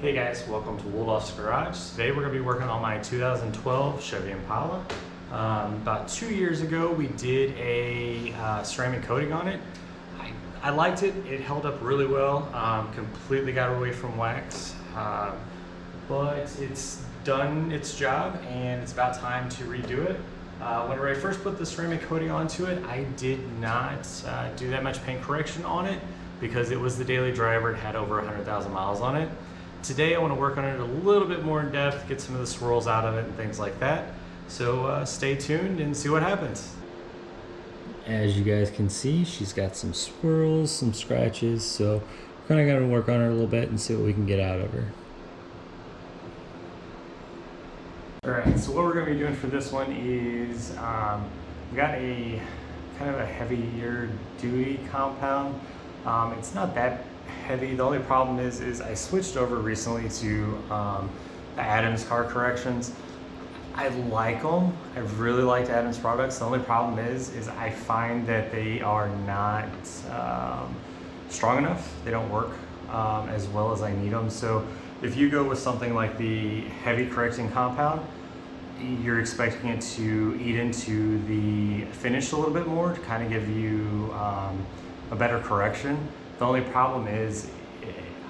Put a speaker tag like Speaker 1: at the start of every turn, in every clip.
Speaker 1: Hey guys, welcome to Woloff's Garage. Today we're going to be working on my 2012 Chevy Impala. About 2 years ago we did a ceramic coating on it. I liked it, it held up really well, completely got away from wax, but it's done its job and it's about time to redo it. Whenever I first put the ceramic coating onto it, I did not do that much paint correction on it because it was the daily driver. It had over 100,000 miles on it. Today I want to work on it a little bit more in depth, get some of the swirls out of it and things like that. So stay tuned and see what happens.
Speaker 2: As you guys can see, she's got some swirls, some scratches, so we're kind of going to work on her a little bit and see what we can get out of her.
Speaker 1: Alright, so what we're going to be doing for this one is we got a kind of a heavier duty compound. It's not that heavy. The only problem is I switched over recently to the Adams car corrections. I like them. I really liked Adams products. The only problem is I find that they are not strong enough. They don't work as well as I need them. So if you go with something like the heavy correcting compound, you're expecting it to eat into the finish a little bit more to kind of give you a better correction. The only problem is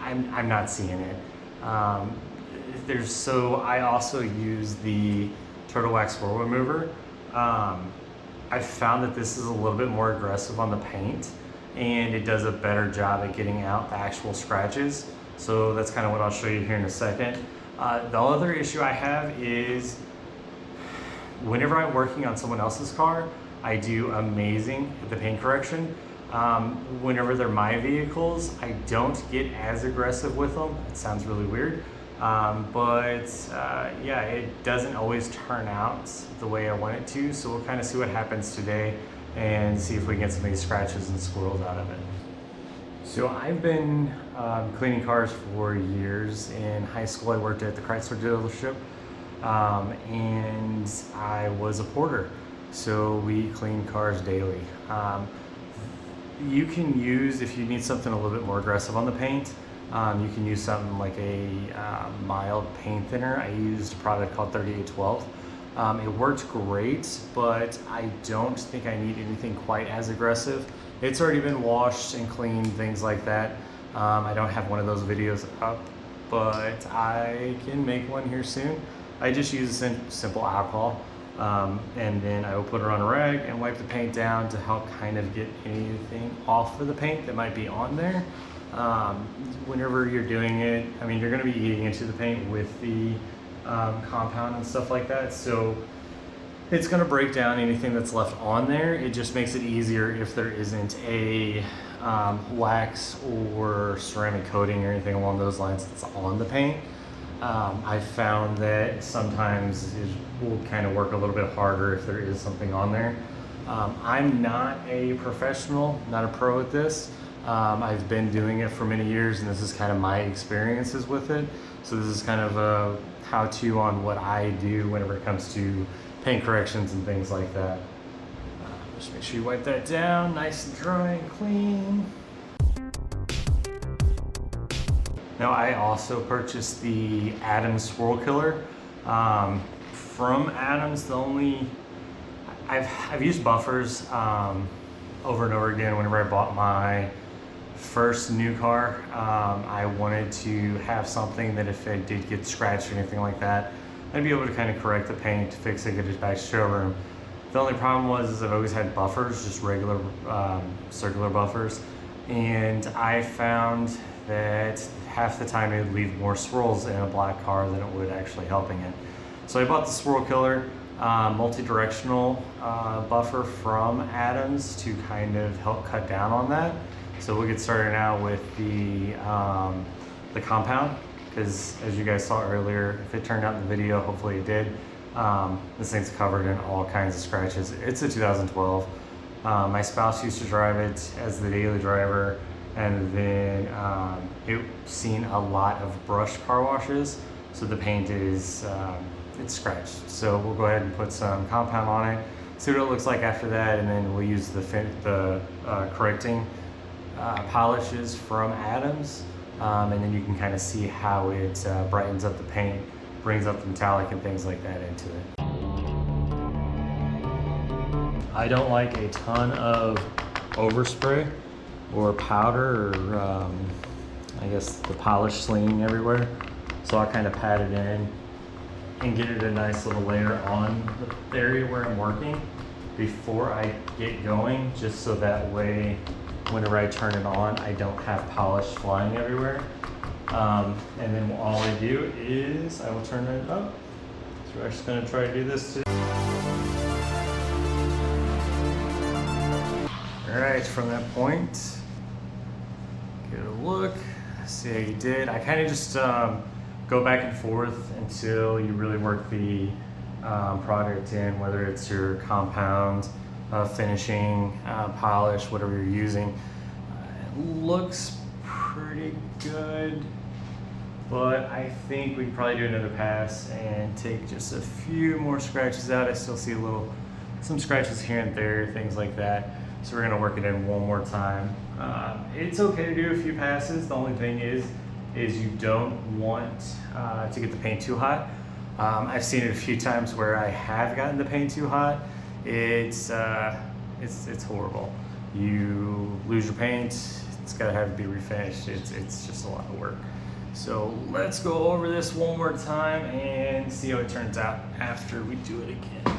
Speaker 1: I'm not seeing it. I also use the Turtle Wax Swirl Remover. I've found that this is a little bit more aggressive on the paint and it does a better job at getting out the actual scratches. So that's kind of what I'll show you here in a second. The other issue I have is whenever I'm working on someone else's car, I do amazing at the paint correction. Whenever they're my vehicles, I don't get as aggressive with them. It sounds really weird, yeah, it doesn't always turn out the way I want it to. So we'll kind of see what happens today and see if we can get some of these scratches and swirls out of it. So I've been cleaning cars for years. In high school, I worked at the Chrysler dealership, and I was a porter. So we clean cars daily. You can use, if you need something a little bit more aggressive on the paint, you can use something like a mild paint thinner. I used a product called 3812. It worked great, but I don't think I need anything quite as aggressive. It's already been washed and cleaned, things like that. I don't have one of those videos up, but I can make one here soon. I just use simple alcohol. And then I will put her on a rag and wipe the paint down to help kind of get anything off of the paint that might be on there. Whenever you're doing it, I mean, you're going to be eating into the paint with the compound and stuff like that. So it's going to break down anything that's left on there. It just makes it easier if there isn't a wax or ceramic coating or anything along those lines that's on the paint. I found that sometimes it will kind of work a little bit harder if there is something on there. I'm not a professional, not a pro at this. I've been doing it for many years and this is kind of my experiences with it. So this is kind of a how-to on what I do whenever it comes to paint corrections and things like that. Just make sure you wipe that down, nice and dry and clean. Now I also purchased the Adams Swirl Killer. From Adams, I've used buffers over and over again. Whenever I bought my first new car, I wanted to have something that if it did get scratched or anything like that, I'd be able to kind of correct the paint, fix it, get it back to showroom. The only problem was I've always had buffers, just regular circular buffers, and I found that half the time it would leave more swirls in a black car than it would actually helping it. So I bought the Swirl Killer multi-directional buffer from Adams to kind of help cut down on that. So we'll get started now with the compound, because as you guys saw earlier, if it turned out in the video, hopefully it did, this thing's covered in all kinds of scratches. It's a 2012. My spouse used to drive it as the daily driver, and then it's seen a lot of brushed car washes, so the paint is it's scratched. So we'll go ahead and put some compound on it, see what it looks like after that, and then we'll use the correcting polishes from Adams and then you can kind of see how it brightens up the paint, brings up the metallic and things like that into it. I don't like a ton of overspray or powder or I guess the polish slinging everywhere. So I kind of pat it in and get it a nice little layer on the area where I'm working before I get going, just so that way whenever I turn it on, I don't have polish flying everywhere. And then all I do is I will turn it up. So we're actually gonna try to do this too. All right, from that point, give it a look, see how you did. I kind of just go back and forth until you really work the product in, whether it's your compound, finishing, polish, whatever you're using. It looks pretty good, but I think we can probably do another pass and take just a few more scratches out. I still see some scratches here and there, things like that. So we're gonna work it in one more time. It's okay to do a few passes. The only thing is you don't want to get the paint too hot. I've seen it a few times where I have gotten the paint too hot. It's horrible. You lose your paint. It's gotta have to be refinished. It's just a lot of work. So let's go over this one more time and see how it turns out after we do it again.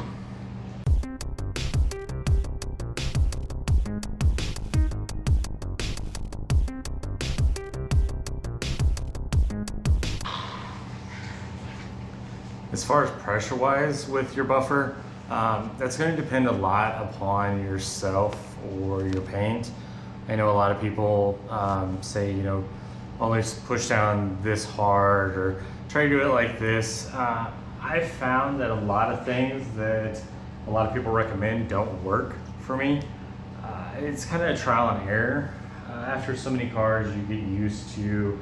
Speaker 1: As far as pressure wise with your buffer, that's going to depend a lot upon yourself or your paint. I know a lot of people say, only push down this hard or try to do it like this. I've found that a lot of things that a lot of people recommend don't work for me. It's kind of a trial and error. After so many cars, you get used to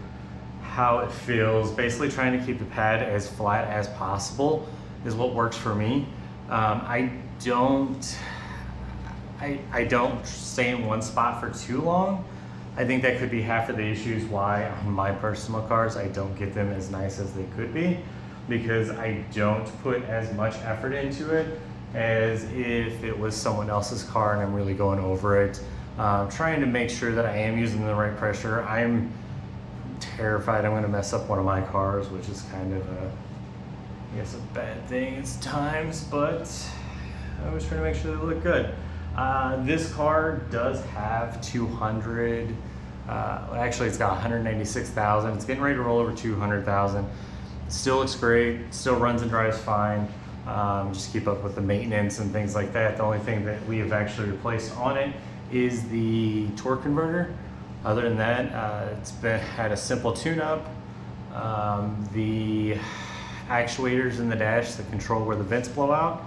Speaker 1: how it feels. Basically trying to keep the pad as flat as possible is what works for me. I don't stay in one spot for too long. I think that could be half of the issues why on my personal cars I don't get them as nice as they could be, because I don't put as much effort into it as if it was someone else's car and I'm really going over it, trying to make sure that I am using the right pressure. I'm terrified I'm going to mess up one of my cars, which is kind of I guess a bad thing at times, but I was trying to make sure they look good. This car does have 200, actually it's got 196,000. It's getting ready to roll over 200,000. Still looks great, still runs and drives fine. Just keep up with the maintenance and things like that. The only thing that we have actually replaced on it is the torque converter. Other than that, it's had a simple tune-up. The actuators in the dash that control where the vents blow out,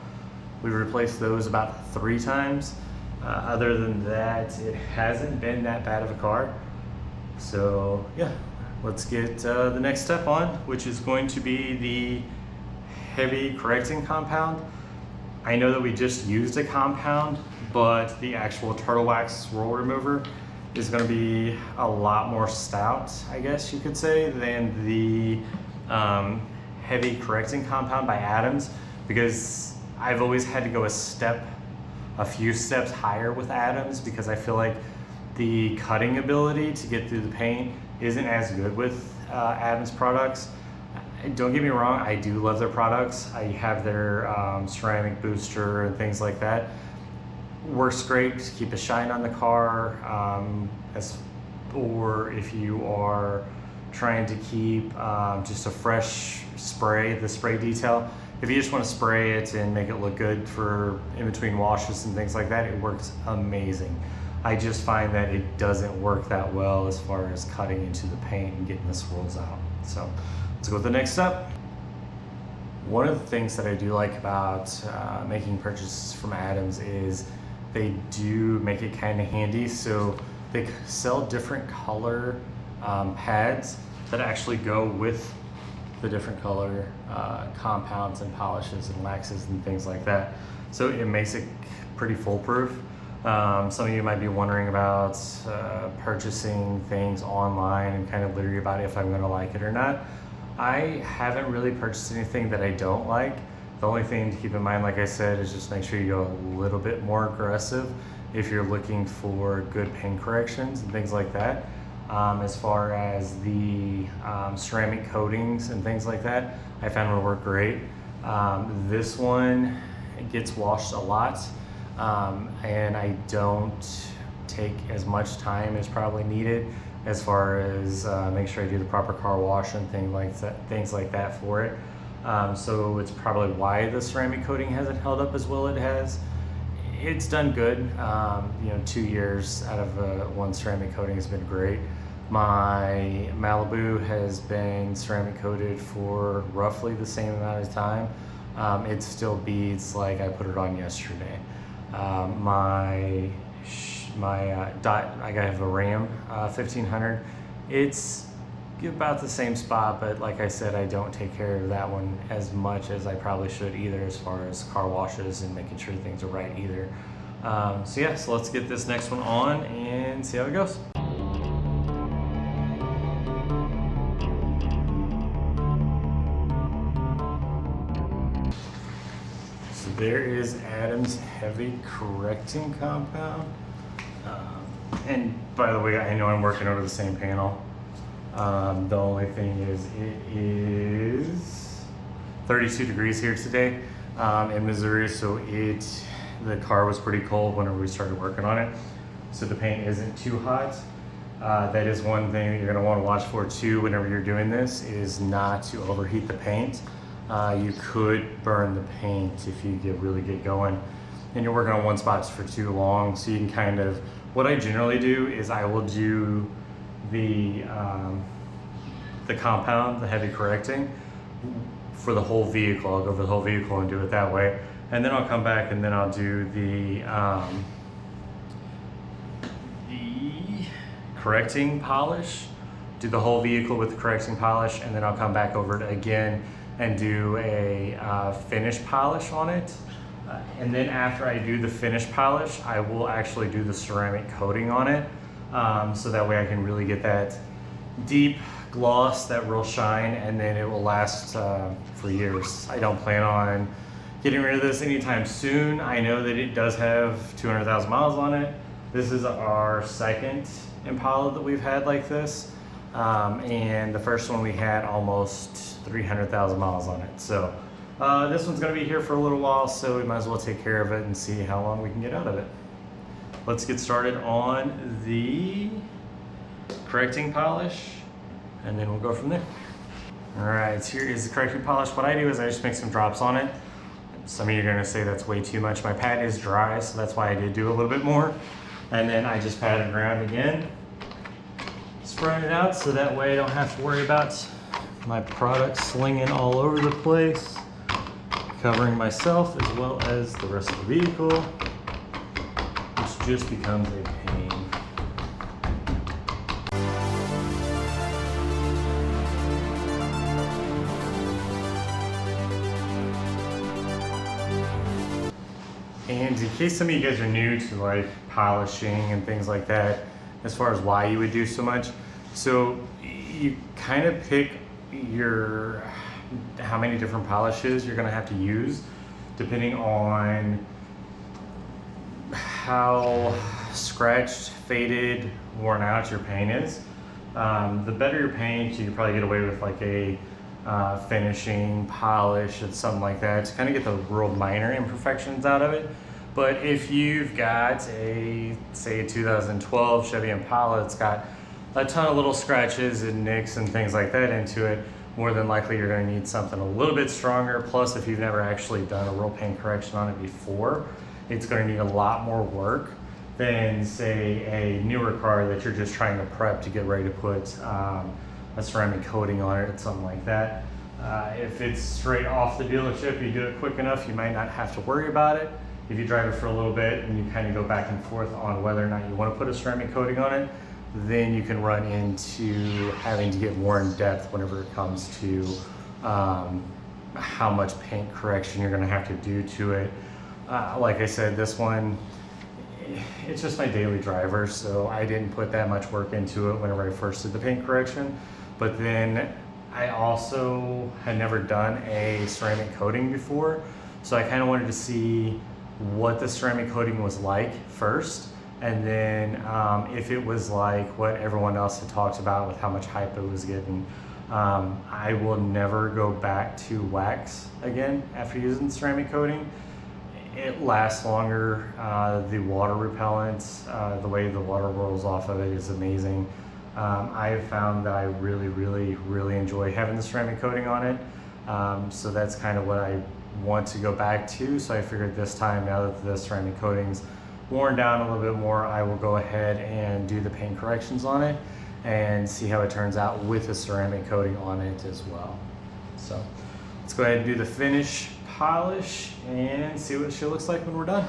Speaker 1: we've replaced those about 3 times. Other than that, it hasn't been that bad of a car. So yeah, let's get the next step on, which is going to be the heavy correcting compound. I know that we just used a compound, but the actual turtle wax swirl remover is going to be a lot more stout, I guess you could say, than the heavy correcting compound by Adams, because I've always had to go a few steps higher with Adams, because I feel like the cutting ability to get through the paint isn't as good with Adams products. Don't get me wrong, I do love their products. I have their ceramic booster and things like that. Works great to keep a shine on the car, or if you are trying to keep just a fresh spray, the spray detail. If you just want to spray it and make it look good for in between washes and things like that, it works amazing. I just find that it doesn't work that well as far as cutting into the paint and getting the swirls out. So let's go with the next step. One of the things that I do like about making purchases from Adams is they do make it kind of handy. So they sell different color pads that actually go with the different color compounds and polishes and waxes and things like that. So it makes it pretty foolproof. Some of you might be wondering about purchasing things online and kind of leery about if I'm going to like it or not. I haven't really purchased anything that I don't like. The only thing to keep in mind, like I said, is just make sure you go a little bit more aggressive if you're looking for good paint corrections and things like that. As far as the ceramic coatings and things like that, I found will work great. This one gets washed a lot, and I don't take as much time as probably needed as far as make sure I do the proper car wash and things like that for it. So it's probably why the ceramic coating hasn't held up as well it has. It's done good. 2 years out of one ceramic coating has been great. My Malibu has been ceramic coated for roughly the same amount of time. It still beads like I put it on yesterday. I have a Ram 1500. It's about the same spot, but like I said, I don't take care of that one as much as I probably should either, as far as car washes and making sure things are right either. So let's get this next one on and see how it goes. So there is Adam's heavy correcting compound. And by the way, I know I'm working over the same panel. The only thing is it is 32 degrees here today in Missouri, so the car was pretty cold whenever we started working on it, so the paint isn't too hot. That is one thing that you're going to want to watch for too whenever you're doing this, is not to overheat the paint. You could burn the paint if you really get going and you're working on one spot for too long. So you can kind of, what I generally do is I will do the compound, the heavy correcting, for the whole vehicle. I'll go over the whole vehicle and do it that way, and then I'll come back and then I'll do the correcting polish, do the whole vehicle with the correcting polish, and then I'll come back over it again and do a finish polish on it. And then after I do the finish polish, I will actually do the ceramic coating on it. So that way I can really get that deep gloss, that real shine, and then it will last for years. I don't plan on getting rid of this anytime soon. I know that it does have 200,000 miles on it. This is our second Impala that we've had like this. And the first one we had almost 300,000 miles on it. So this one's gonna be here for a little while, so we might as well take care of it and see how long we can get out of it. Let's get started on the correcting polish, and then we'll go from there. All right, so here is the correcting polish. What I do is I just make some drops on it. Some of you are gonna say that's way too much. My pad is dry, so that's why I did do a little bit more. And then I just pat it around again, spraying it out so that way I don't have to worry about my product slinging all over the place, covering myself as well as the rest of the vehicle, which just becomes a pain. And in case some of you guys are new to like polishing and things like that, as far as why you would do so much, so you kind of pick how many different polishes you're going to have to use depending on how scratched, faded, worn out your paint is. The better your paint, you can probably get away with like a finishing polish and something like that to kind of get the real minor imperfections out of it. But if you've got say a 2012 Chevy Impala, it's got a ton of little scratches and nicks and things like that into it, more than likely you're going to need something a little bit stronger. Plus, if you've never actually done a real paint correction on it before, it's going to need a lot more work than say a newer car that you're just trying to prep to get ready to put a ceramic coating on it or something like that. If it's straight off the dealership, you do it quick enough, you might not have to worry about it. If you drive it for a little bit and you kind of go back and forth on whether or not you want to put a ceramic coating on it, then you can run into having to get more in depth whenever it comes to how much paint correction you're going to have to do to it. Like I said, this one, it's just my daily driver, so I didn't put that much work into it whenever I first did the paint correction. But then I also had never done a ceramic coating before, so I kind of wanted to see what the ceramic coating was like first, and then if it was like what everyone else had talked about with how much hype it was getting. I will never go back to wax again after using ceramic coating. It lasts longer. The water repellent, the way the water rolls off of it is amazing. I have found that I really enjoy having the ceramic coating on it. So that's kind of what I want to go back to. So I figured this time, now that the ceramic coating's worn down a little bit more, I will go ahead and do the paint corrections on it and see how it turns out with the ceramic coating on it as well. So let's go ahead and do the finish polish and see what she looks like when we're done.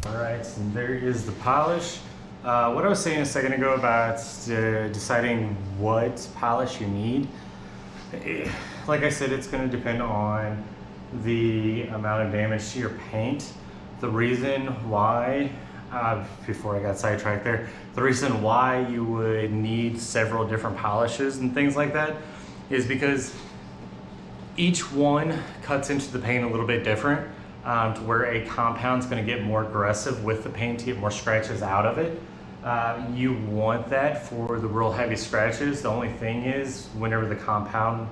Speaker 1: All right, so there is the polish. What I was saying a second ago about deciding what polish you need, like I said, it's going to depend on the amount of damage to your paint. The reason why, before I got sidetracked there, the reason why you would need several different polishes and things like that is because each one cuts into the paint a little bit different, to where a compound's going to get more aggressive with the paint to get more scratches out of it. You want that for the real heavy scratches. The only thing is, whenever the compound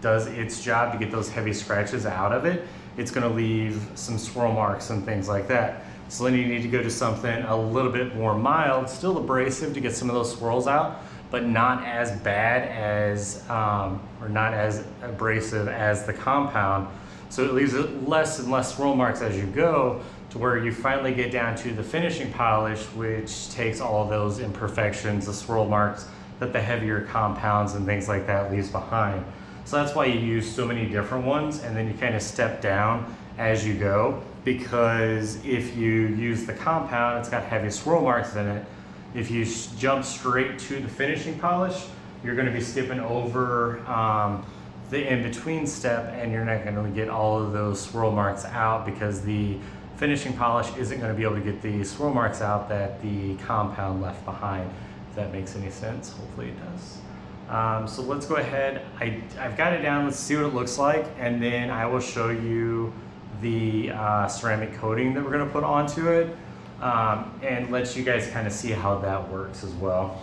Speaker 1: does its job to get those heavy scratches out of it, it's going to leave some swirl marks and things like that. So then you need to go to something a little bit more mild, still abrasive to get some of those swirls out, but not as bad as, or not as abrasive as the compound. So it leaves less and less swirl marks as you go, to where you finally get down to the finishing polish, which takes all of those imperfections, the swirl marks that the heavier compounds and things like that leaves behind. So that's why you use so many different ones, and then you kind of step down as you go, because if you use the compound, it's got heavy swirl marks in it. If you jump straight to the finishing polish, you're going to be skipping over the in-between step, and you're not going to get all of those swirl marks out, because the finishing polish isn't going to be able to get the swirl marks out that the compound left behind. If that makes any sense, hopefully it does. So let's go ahead. I've got it down. Let's see what it looks like, and then I will show you the ceramic coating that we're going to put onto it, and let you guys kind of see how that works as well.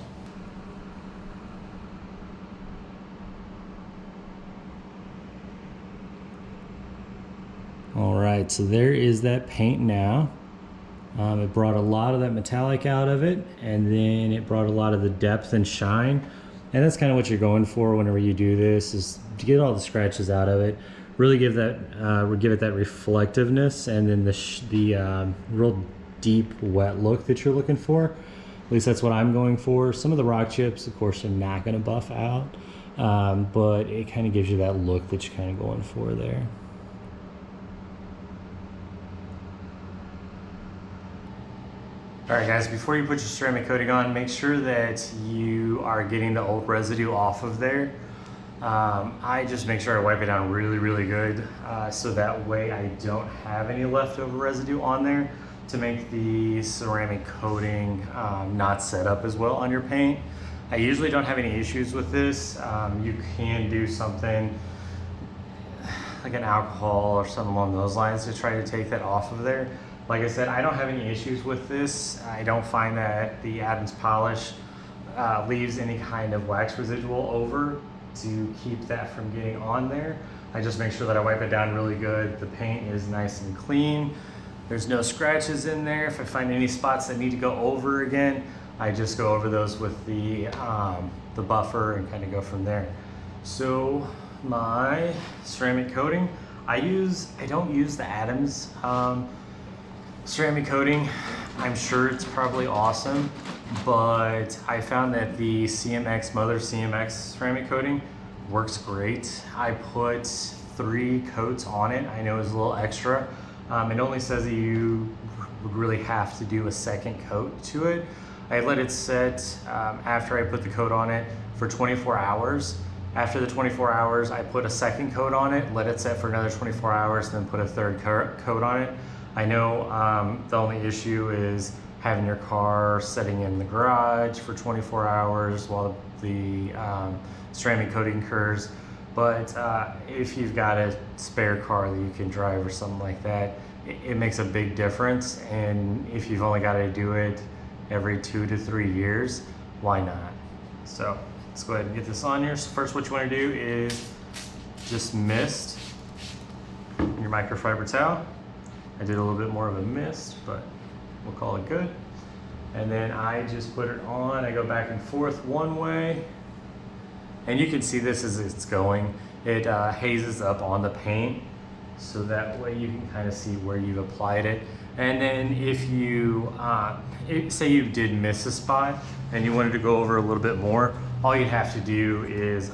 Speaker 2: All right, so there is that paint now. It brought a lot of that metallic out of it, and then it brought a lot of the depth and shine. And that's kind of what you're going for whenever you do this, is to get all the scratches out of it. Really give that, give it that reflectiveness, and then the real deep wet look that you're looking for. At least that's what I'm going for. Some of the rock chips, of course, are not going to buff out, but it kind of gives you that look that you're kind of going for there.
Speaker 1: All right, guys, before you put your ceramic coating on, make sure that you are getting the old residue off of there. I just make sure I wipe it down really good, so that way I don't have any leftover residue on there, to make the ceramic coating not set up as well on your paint. I usually don't have any issues with this. You can do something like an alcohol or something along those lines to try to take that off of there. Like I said, I don't have any issues with this. I don't find that the Adams polish leaves any kind of wax residual over to keep that from getting on there. I just make sure that I wipe it down really good. The paint is nice and clean. There's no scratches in there. If I find any spots that need to go over again, I just go over those with the buffer and kind of go from there. So my ceramic coating, I don't use the Adams ceramic coating. I'm sure it's probably awesome, but I found that the Mother CMX ceramic coating works great. I put 3 coats on it. I know it's a little extra. It only says that you would really have to do a second coat to it. I let it set after I put the coat on it for 24 hours, After the 24 hours, I put a second coat on it, let it set for another 24 hours, then put a third coat on it. I know the only issue is having your car sitting in the garage for 24 hours while the ceramic coating cures. But if you've got a spare car that you can drive or something like that, it makes a big difference. And if you've only got to do it every 2 to 3 years, why not? So let's go ahead and get this on here. So first what you want to do is just mist your microfiber towel. I did a little bit more of a mist, but we'll call it good. And then I just put it on. I go back and forth one way. And you can see this as it's going. It hazes up on the paint, so that way you can kind of see where you've applied it. And then if you, say you did miss a spot and you wanted to go over a little bit more, all you'd have to do is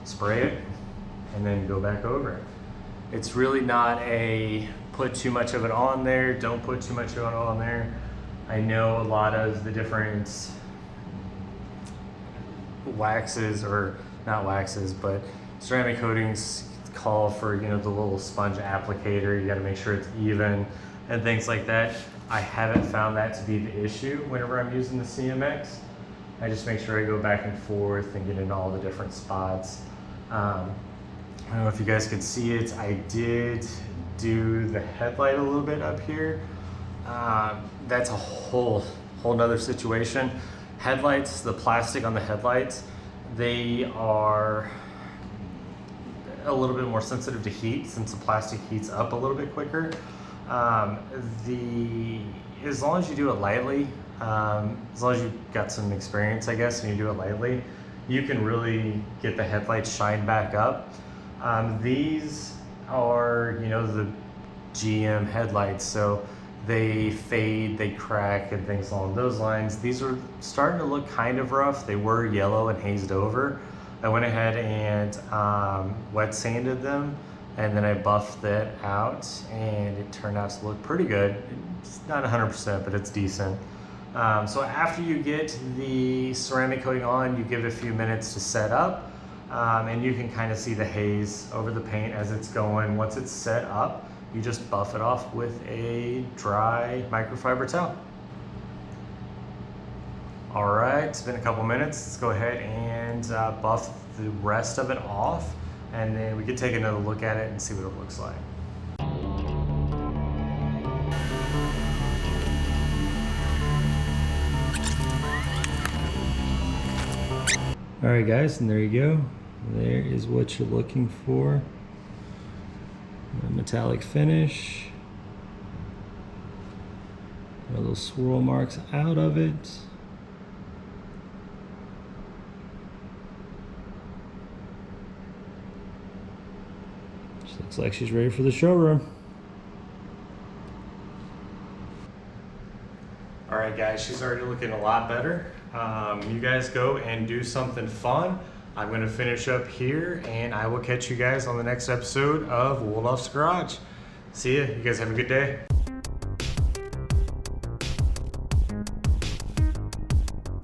Speaker 1: spray it and then go back over it. It's really not a put too much of it on there, don't put too much of it on there. I know a lot of the different waxes, or not waxes, but ceramic coatings call for, you know, the little sponge applicator. You got to make sure it's even and things like that. I haven't found that to be the issue whenever I'm using the CMX. I just make sure I go back and forth and get into all the different spots. I don't know if you guys can see it. I did do the headlight a little bit up here. That's a whole nother situation. Headlights, the plastic on the headlights, they are a little bit more sensitive to heat since the plastic heats up a little bit quicker. As long as you do it lightly, as long as you've got some experience, I guess, and you do it lightly, you can really get the headlights shine back up. These are, you know, the GM headlights, so they fade, they crack, and things along those lines. These are starting to look kind of rough. They were yellow and hazed over. I went ahead and wet sanded them, and then I buffed that out, and it turned out to look pretty good. It's not 100%, but it's decent. So after you get the ceramic coating on, you give it a few minutes to set up, and you can kind of see the haze over the paint as it's going. Once it's set up, you just buff it off with a dry microfiber towel. All right, it's been a couple minutes. Let's go ahead and buff the rest of it off, and then we can take another look at it and see what it looks like.
Speaker 2: All right, guys, and there you go. There is what you're looking for. A metallic finish. Got little swirl marks out of it. She looks like she's ready for the showroom.
Speaker 1: All right, guys, she's already looking a lot better. You guys go and do something fun. I'm going to finish up here, and I will catch you guys on the next episode of Woloff's Garage. See ya. You guys have a good day.